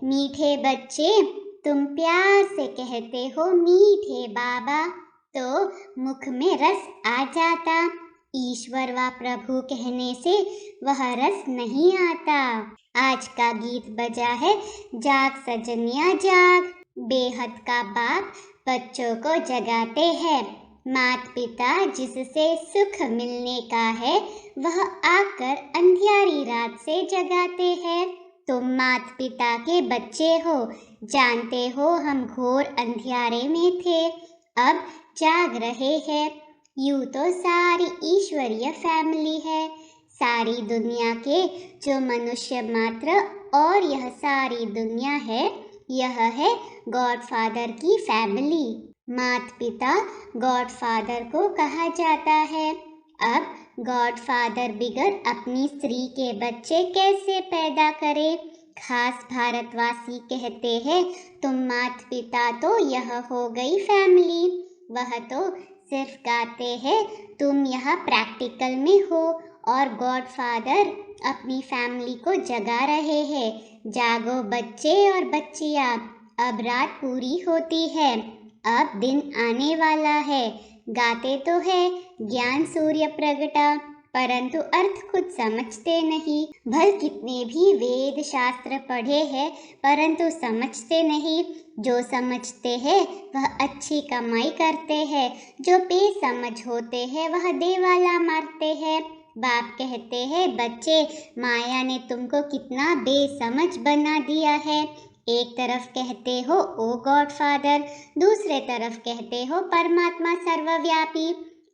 मीठे बच्चे, तुम प्यार से कहते हो मीठे बाबा, तो मुख में रस आ जाता। ईश्वर व प्रभु कहने से वह रस नहीं आता। आज का गीत बजा है जाग सजनिया जाग। बेहद का बाप बच्चों को जगाते हैं। माता पिता जिससे सुख मिलने का है, वह आकर अंधियारी रात से जगाते हैं। तुम माता पिता के बच्चे हो, जानते हो हम घोर अंधियारे में थे, अब जाग रहे हैं। यूं तो सारी ईश्वरीय फैमिली है, सारी दुनिया के जो मनुष्य मात्र और यह सारी दुनिया है, यह है गॉडफादर की फैमिली। माता पिता गॉडफादर को कहा जाता है। अब गॉडफादर बिगर अपनी स्त्री के बच्चे कैसे पैदा करे? खास भारतवासी कहते हैं तुम माता पिता तो यह हो गई फैमिली। वह तो सिर्फ गाते हैं, तुम यह प्रैक्टिकल में हो। और गॉडफादर अपनी फैमिली को जगा रहे हैं। जागो बच्चे और बच्चियाँ, अब रात पूरी होती है, अब दिन आने वाला है। गाते तो है ज्ञान सूर्य प्रगटा, परंतु अर्थ खुद समझते नहीं। भल कितने भी वेद शास्त्र पढ़े हैं, परंतु समझते नहीं। जो समझते हैं वह अच्छी कमाई करते हैं, जो बेसमझ होते हैं वह देवाला मारते हैं। बाप कहते हैं बच्चे, माया ने तुमको कितना बेसमझ बना दिया है। एक तरफ कहते हो ओ गॉडफादर, दूसरे तरफ कहते हो परमात्मा सर्वव्यापी।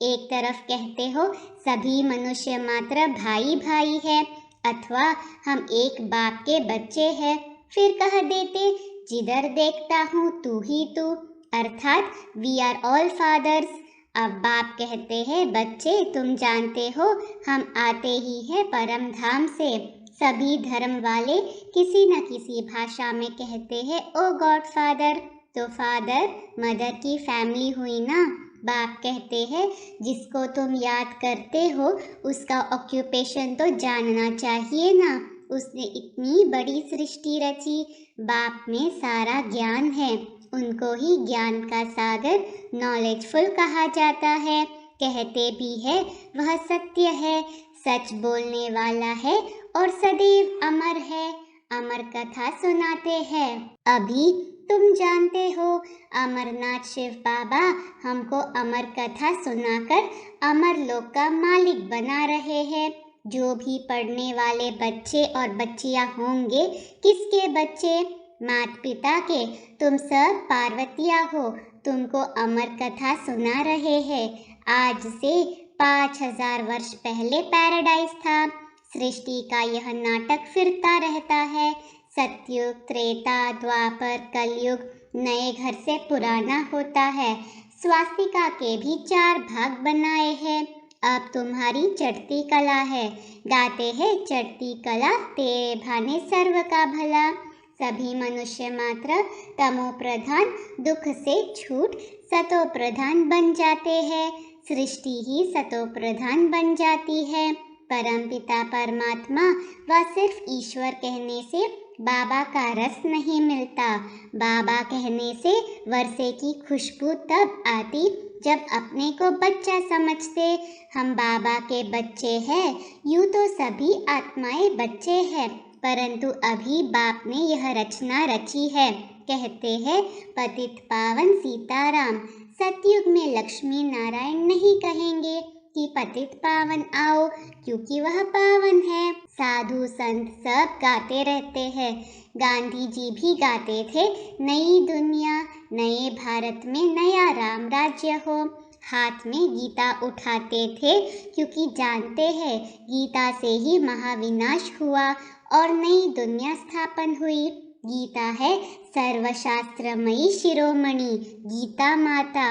एक तरफ कहते हो सभी मनुष्य मात्र भाई भाई है, अथवा हम एक बाप के बच्चे हैं। फिर कह देते जिधर देखता हूँ तू ही तू, अर्थात वी आर ऑल फादर्स। अब बाप कहते हैं बच्चे, तुम जानते हो हम आते ही हैं परम धाम से। सभी धर्म वाले किसी न किसी भाषा में कहते हैं ओ गॉड फादर, तो फादर मदर की फैमिली हुई ना। बाप कहते हैं जिसको तुम याद करते हो उसका ऑक्यूपेशन तो जानना चाहिए ना। उसने इतनी बड़ी सृष्टि रची, बाप में सारा ज्ञान है, उनको ही ज्ञान का सागर नॉलेजफुल कहा जाता है। कहते भी है वह सत्य है, सच बोलने वाला है और सदैव अमर है, अमर कथा सुनाते हैं। अभी तुम जानते हो अमरनाथ शिव बाबा हमको अमर कथा सुनाकर अमर लोक का मालिक बना रहे हैं। जो भी पढ़ने वाले बच्चे और बच्चियां होंगे, किसके बच्चे? माता पिता के। तुम सब पार्वतिया हो, तुमको अमर कथा सुना रहे हैं। आज से 5000 वर्ष पहले पैराडाइज था। सृष्टि का यह नाटक फिरता रहता है। सतयुग, त्रेता, द्वापर, कलयुग नए घर से पुराना होता है। स्वास्तिका के भी 4 भाग बनाए हैं। अब तुम्हारी चढ़ती कला है। गाते हैं चढ़ती कला तेरे भाने सर्व का भला। सभी मनुष्य मात्र तमो प्रधान, दुख से छूट सतो प्रधान बन जाते हैं। सृष्टि ही सतो प्रधान बन जाती है। परमपिता परमात्मा व सिर्फ ईश्वर कहने से बाबा का रस नहीं मिलता। बाबा कहने से वर्षे की खुशबू तब आती जब अपने को बच्चा समझते। हम बाबा के बच्चे हैं। यूँ तो सभी आत्माएं बच्चे हैं, परंतु अभी बाप ने यह रचना रची है। कहते हैं पतित पावन सीताराम। सतयुग में लक्ष्मी नारायण नहीं कहेंगे कि पतित पावन आओ, क्योंकि वह पावन है। साधु संत सब गाते रहते हैं। गांधी जी भी गाते थे नई दुनिया नए भारत में नया राम राज्य हो। हाथ में गीता उठाते थे क्योंकि जानते हैं गीता से ही महाविनाश हुआ और नई दुनिया स्थापन हुई। गीता है सर्वशास्त्रमयी शिरोमणि, गीता माता।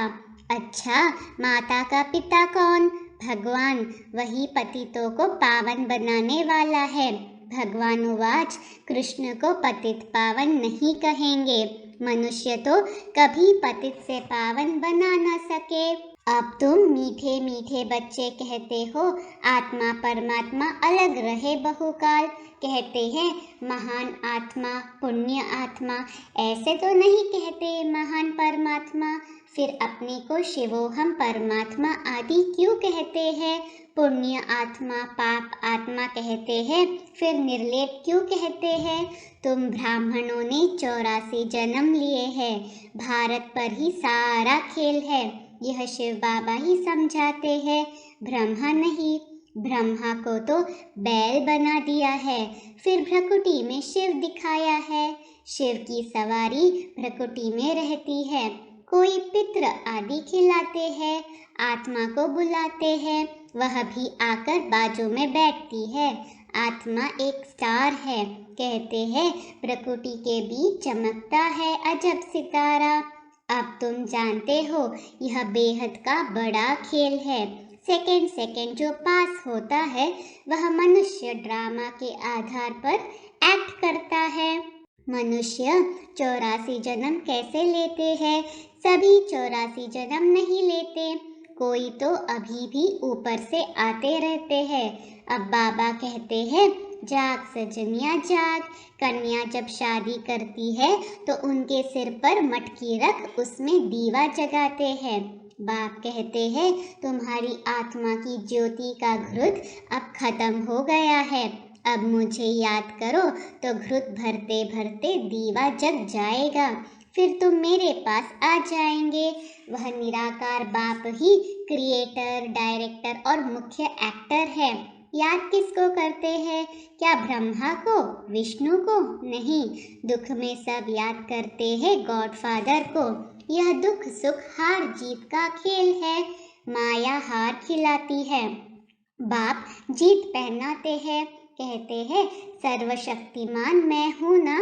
अच्छा, माता का पिता कौन? भगवान। वही पतितों को पावन बनाने वाला है। भगवान उवाच, कृष्ण को पतित पावन नहीं कहेंगे। मनुष्य तो कभी पतित से पावन बना न सके। अब तुम मीठे मीठे बच्चे कहते हो आत्मा परमात्मा अलग रहे बहुकाल, कहते हैं महान आत्मा पुण्य आत्मा, ऐसे तो नहीं कहते महान परमात्मा। फिर अपने को शिवोहम परमात्मा आदि क्यों कहते हैं? पुण्य आत्मा पाप आत्मा कहते हैं, फिर निर्लेप क्यों कहते हैं? तुम ब्राह्मणों ने 84 जन्म लिए हैं, भारत पर ही सारा खेल है, यह शिव बाबा ही समझाते हैं, ब्रह्मा नहीं। ब्रह्मा को तो बैल बना दिया है, फिर भ्रकुटी में शिव दिखाया है, शिव की सवारी भ्रकुटी में रहती है, कोई पितृ आदि खिलाते हैं, आत्मा को बुलाते हैं, वह भी आकर बाजू में बैठती है, आत्मा एक स्टार है, कहते हैं प्रकृति के बीच चमकता है अजब सितारा। अब तुम जानते हो यह बेहद का बड़ा खेल है, सेकंड सेकंड जो पास होता है वह मनुष्य ड्रामा के आधार पर एक्ट करता है। मनुष्य 84 जन्म कैसे लेते हैं? सभी 84 जन्म नहीं लेते, कोई तो अभी भी ऊपर से आते रहते हैं। अब बाबा कहते हैं जाग सजनिया जाग, कन्या जब शादी करती है तो उनके सिर पर मटकी रख उसमें दीवा जगाते हैं। बाप कहते हैं तुम्हारी आत्मा की ज्योति का घृत अब खत्म हो गया है, अब मुझे याद करो तो घृत भरते भरते दीवा जग जाएगा, फिर तुम मेरे पास आ जाएंगे। वह निराकार बाप ही क्रिएटर डायरेक्टर और मुख्य एक्टर है। याद किसको करते हैं? क्या ब्रह्मा को, विष्णु को? नहीं, दुख में सब याद करते हैं गॉडफादर को। यह दुख सुख हार जीत का खेल है, माया हार खिलाती है, बाप जीत पहनाते हैं, कहते हैं सर्वशक्तिमान मैं हूँ ना,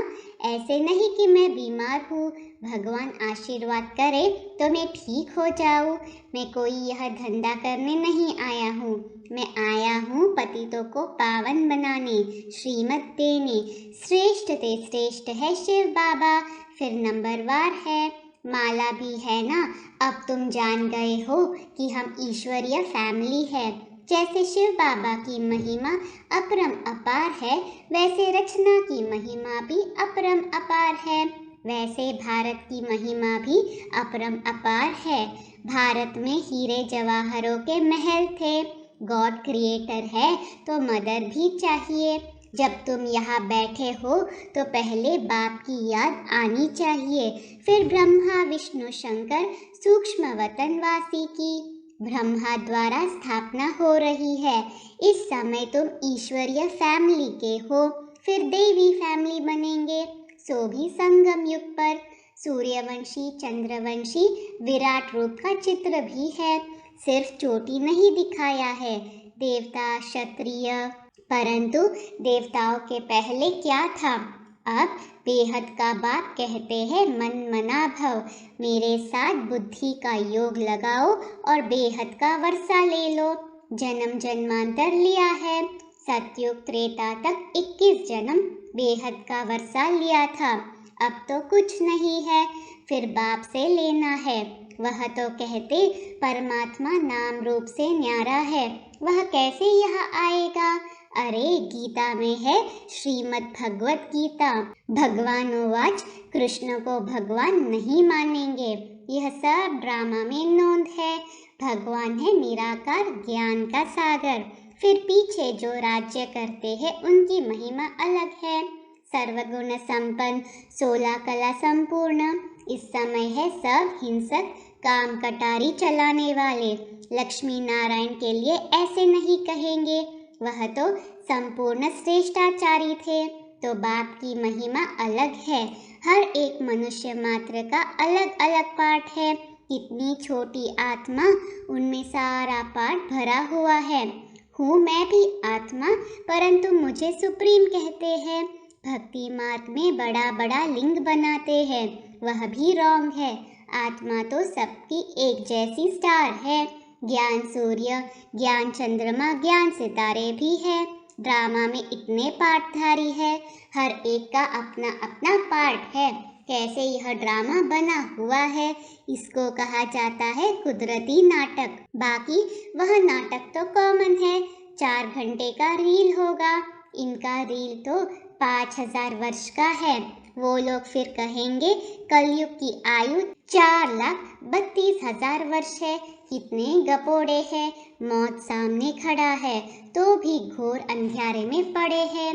ऐसे नहीं कि मैं बीमार हूँ, भगवान आशीर्वाद करे तो मैं ठीक हो जाऊँ। मैं कोई यह धंधा करने नहीं आया हूँ, मैं आया हूँ पतितों को पावन बनाने, श्रीमत देने। श्रेष्ठ ते श्रेष्ठ है शिव बाबा, फिर नंबरवार है, माला भी है ना। अब तुम जान गए हो कि हम ईश्वरीय फैमिली है। जैसे शिव बाबा की महिमा अपरम अपार है, वैसे रचना की महिमा भी अपरम अपार है, वैसे भारत की महिमा भी अपरम अपार है। भारत में हीरे जवाहरों के महल थे, गॉड क्रिएटर है तो मदर भी चाहिए। जब तुम यहाँ बैठे हो तो पहले बाप की याद आनी चाहिए, फिर ब्रह्मा विष्णु शंकर सूक्ष्म वतनवासी की। ब्रह्मा द्वारा स्थापना हो रही है, इस समय तुम ईश्वरीय फैमिली के हो, फिर देवी फैमिली बनेंगे, सो भी संगम युग पर। सूर्यवंशी चंद्रवंशी विराट रूप का चित्र भी है, सिर्फ चोटी नहीं दिखाया है, देवता क्षत्रिय, परंतु देवताओं के पहले क्या था? अब बेहद का बाप कहते हैं मन मना भव, मेरे साथ बुद्धि का योग लगाओ और बेहद का वर्षा ले लो। जन्म जन्मांतर लिया है, सतयुग त्रेता तक 21 जन्म बेहद का वर्षा लिया था, अब तो कुछ नहीं है, फिर बाप से लेना है। वह तो कहते परमात्मा नाम रूप से न्यारा है, वह कैसे यहाँ आएगा? अरे गीता में है, श्रीमद् भगवत गीता, भगवानोवाच, कृष्ण को भगवान नहीं मानेंगे, यह सब ड्रामा में नोंद है। भगवान है निराकार ज्ञान का सागर, फिर पीछे जो राज्य करते हैं उनकी महिमा अलग है। सर्वगुण संपन्न 16 कला संपूर्ण, इस समय है सब हिंसक काम कटारी चलाने वाले, लक्ष्मी नारायण के लिए ऐसे नहीं कहेंगे, वह तो संपूर्ण श्रेष्ठाचारी थे। तो बाप की महिमा अलग है, हर एक मनुष्य मात्र का अलग अलग पार्ट है, कितनी छोटी आत्मा, उनमें सारा पार्ट भरा हुआ है। हूँ मैं भी आत्मा, परंतु मुझे सुप्रीम कहते हैं। भक्ति मार्ग में बड़ा बड़ा लिंग बनाते हैं, वह भी रॉन्ग है। आत्मा तो सबकी एक जैसी स्टार है, ज्ञान सूर्य, ज्ञान चंद्रमा, ज्ञान सितारे भी है। ड्रामा में इतने पार्टधारी है, हर एक का अपना अपना पार्ट है, कैसे यह ड्रामा बना हुआ है। इसको कहा जाता है कुदरती नाटक। बाकी वह नाटक तो कॉमन है, 4 घंटे का रील होगा। इनका रील तो 5000 वर्ष का है। वो लोग फिर कहेंगे कलयुग की आयु 4,32,000 वर्ष है। कितने गपोड़े हैं। मौत सामने खड़ा है तो भी घोर अंधियारे में पड़े हैं।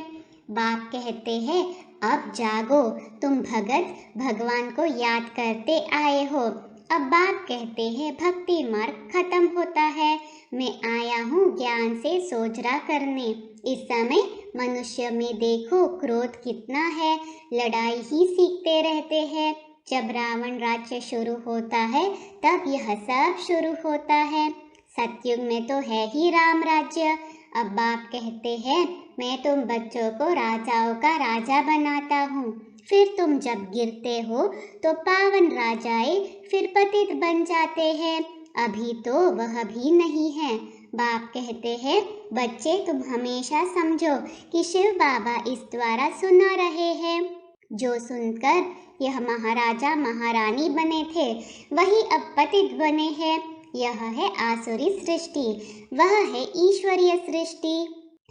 बाप कहते हैं अब जागो, तुम भगत भगवान को याद करते आए हो। अब बाप कहते हैं भक्ति मार्ग खत्म होता है, मैं आया हूँ ज्ञान से सोजरा करने। इस समय मनुष्य में देखो क्रोध कितना है, लड़ाई ही सीखते रहते हैं। जब रावण राज्य शुरू होता है तब यह सब शुरू होता है। सतयुग में तो है ही राम राज्य। अब बाप कहते हैं मैं तुम बच्चों को राजाओं का राजा बनाता हूँ, फिर तुम जब गिरते हो तो पावन राजाए फिर पतित बन जाते हैं। अभी तो वह भी नहीं है। बाप कहते हैं बच्चे तुम हमेशा समझो कि शिव बाबा इस द्वारा सुना रहे हैं। जो सुनकर यह महाराजा महारानी बने थे वही अब पतित बने हैं। यह है आसुरी सृष्टि, वह है ईश्वरीय सृष्टि।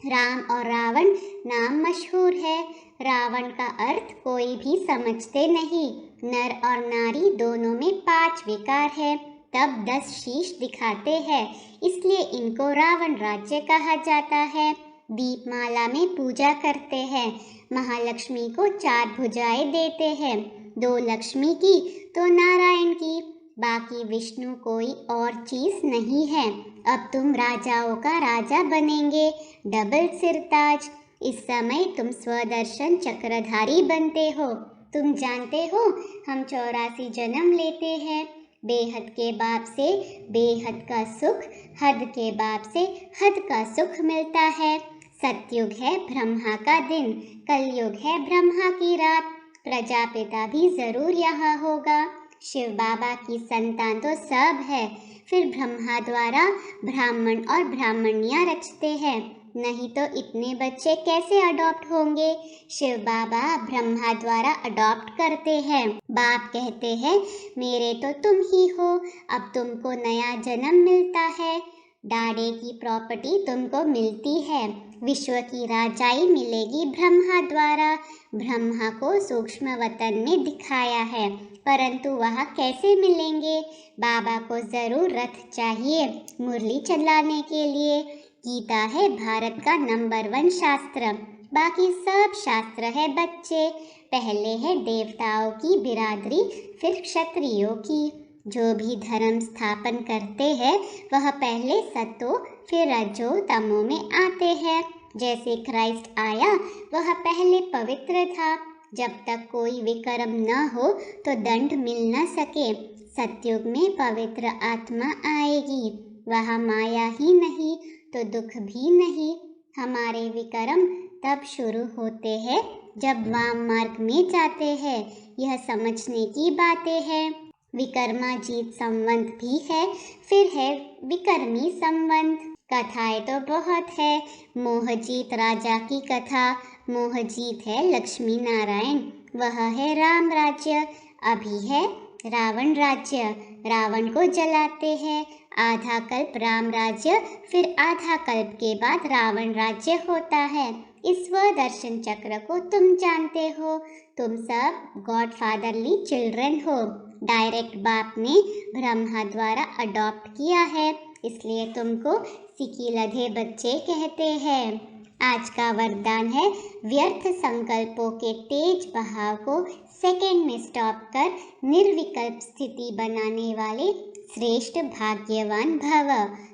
राम और रावण नाम मशहूर है। रावण का अर्थ कोई भी समझते नहीं। नर और नारी दोनों में 5 विकार है, तब 10 शीश दिखाते हैं, इसलिए इनको रावण राज्य कहा जाता है। दीपमाला में पूजा करते हैं, महालक्ष्मी को 4 भुजाएं देते हैं, 2 लक्ष्मी की तो नारायण की, बाकी विष्णु कोई और चीज नहीं है। अब तुम राजाओं का राजा बनेंगे, डबल सिरताज। इस समय तुम स्वदर्शन चक्रधारी बनते हो। तुम जानते हो हम 84 जन्म लेते हैं। बेहद के बाप से बेहद का सुख, हद के बाप से हद का सुख मिलता है। सतयुग है ब्रह्मा का दिन, कलयुग है ब्रह्मा की रात। प्रजापिता भी जरूर यहाँ होगा। शिव बाबा की संतान तो सब है, फिर ब्रह्मा द्वारा ब्राह्मण और ब्राह्मणियाँ रचते हैं, नहीं तो इतने बच्चे कैसे अडॉप्ट होंगे। शिव बाबा ब्रह्मा द्वारा अडॉप्ट करते हैं। बाप कहते हैं मेरे तो तुम ही हो, अब तुमको नया जन्म मिलता है। डाड़े की प्रॉपर्टी तुमको मिलती है, विश्व की राजाई मिलेगी ब्रह्मा द्वारा। ब्रह्मा को सूक्ष्म वतन में दिखाया है, परंतु वह कैसे मिलेंगे। बाबा को जरूर रथ चाहिए मुरली चलाने के लिए। गीता है भारत का नंबर 1 शास्त्र, बाकी सब शास्त्र है बच्चे। पहले है देवताओं की बिरादरी, फिर क्षत्रियों की। जो भी धर्म स्थापन करते हैं वह पहले सतो फिर रजो तमो में आते हैं। जैसे क्राइस्ट आया वह पहले पवित्र था, जब तक कोई विकर्म न हो तो दंड मिल न सके। सतयुग में पवित्र आत्मा आएगी, वह माया ही नहीं तो दुख भी नहीं। हमारे विकर्म तब शुरू होते हैं जब वाम मार्ग में जाते हैं। यह समझने की बातें हैं। विकर्माजीत संबंध भी है, फिर है विकर्मी संबंध। कथाएं तो बहुत है। मोहजीत राजा की कथा, मोहजीत है लक्ष्मी नारायण, वह है राम राज्य। अभी है रावण राज्य, रावण को जलाते हैं। आधा कल्प राम राज्य, फिर आधा कल्प के बाद रावण राज्य होता है। इस स्वदर्शन चक्र को तुम जानते हो। तुम सब गॉडफादरली चिल्ड्रन हो। डायरेक्ट बाप ने ब्रह्मा द्वारा अडॉप्ट किया है, इसलिए तुमको सिकी लधे बच्चे कहते हैं। आज का वरदान है व्यर्थ संकल्पों के तेज बहाव को सेकंड में स्टॉप कर निर्विकल्प स्थिति बनाने वाले श्रेष्ठ भाग्यवान भव।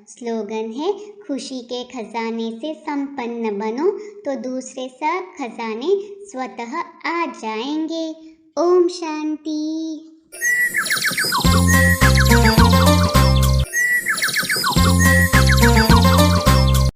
स्लोगन है खुशी के खजाने से संपन्न बनो तो दूसरे सब खजाने स्वतः आ जाएंगे। ओम शांति।